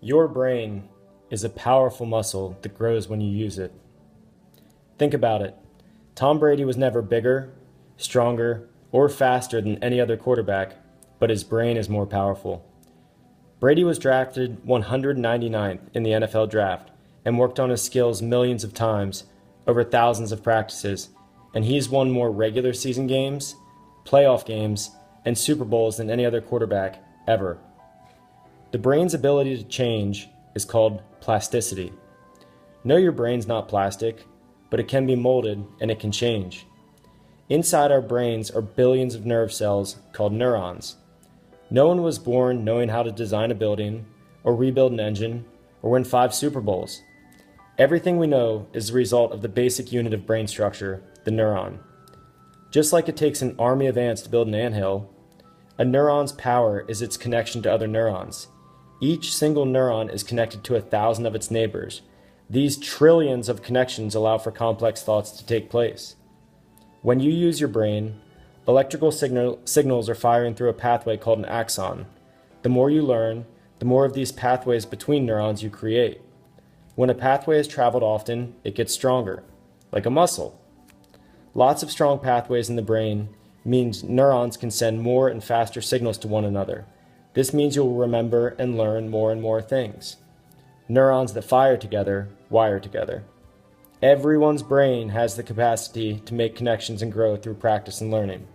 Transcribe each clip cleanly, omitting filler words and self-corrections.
Your brain is a powerful muscle that grows when you use it. Think about it. Tom Brady was never bigger, stronger, or faster than any other quarterback, but his brain is more powerful. Brady was drafted 199th in the NFL draft and worked on his skills millions of times over thousands of practices, and he's won more regular season games, playoff games, and Super Bowls than any other quarterback ever. The brain's ability to change is called plasticity. No, your brain's not plastic, but it can be molded and it can change. Inside our brains are billions of nerve cells called neurons. No one was born knowing how to design a building or rebuild an engine or win 5 Super Bowls. Everything we know is the result of the basic unit of brain structure, the neuron. Just like it takes an army of ants to build an anthill, a neuron's power is its connection to other neurons. Each single neuron is connected to 1,000 of its neighbors. These trillions of connections allow for complex thoughts to take place. When you use your brain, electrical signals are firing through a pathway called an axon. The more you learn, the more of these pathways between neurons you create. When a pathway is traveled often, it gets stronger, like a muscle. Lots of strong pathways in the brain means neurons can send more and faster signals to one another. This means you'll remember and learn more and more things. Neurons that fire together wire together. Everyone's brain has the capacity to make connections and grow through practice and learning.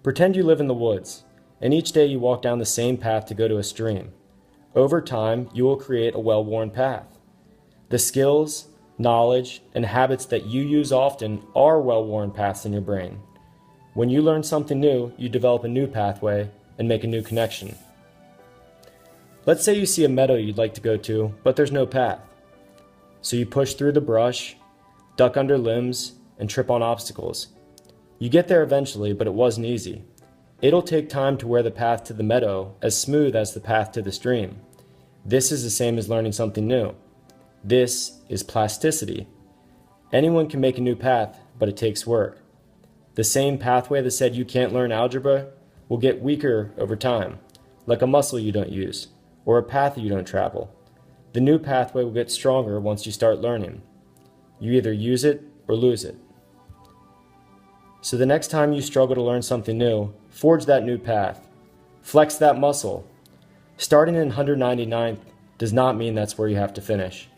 Pretend you live in the woods, and each day you walk down the same path to go to a stream. Over time, you will create a well-worn path. The skills, knowledge, and habits that you use often are well-worn paths in your brain. When you learn something new, you develop a new pathway and make a new connection. Let's say you see a meadow you'd like to go to, but there's no path. So you push through the brush, duck under limbs, and trip on obstacles. You get there eventually, but it wasn't easy. It'll take time to wear the path to the meadow as smooth as the path to the stream. This is the same as learning something new. This is plasticity. Anyone can make a new path, but it takes work. The same pathway that said you can't learn algebra will get weaker over time, like a muscle you don't use, or a path you don't travel. The new pathway will get stronger once you start learning. You either use it or lose it. So the next time you struggle to learn something new, forge that new path. Flex that muscle. Starting in 199th does not mean that's where you have to finish.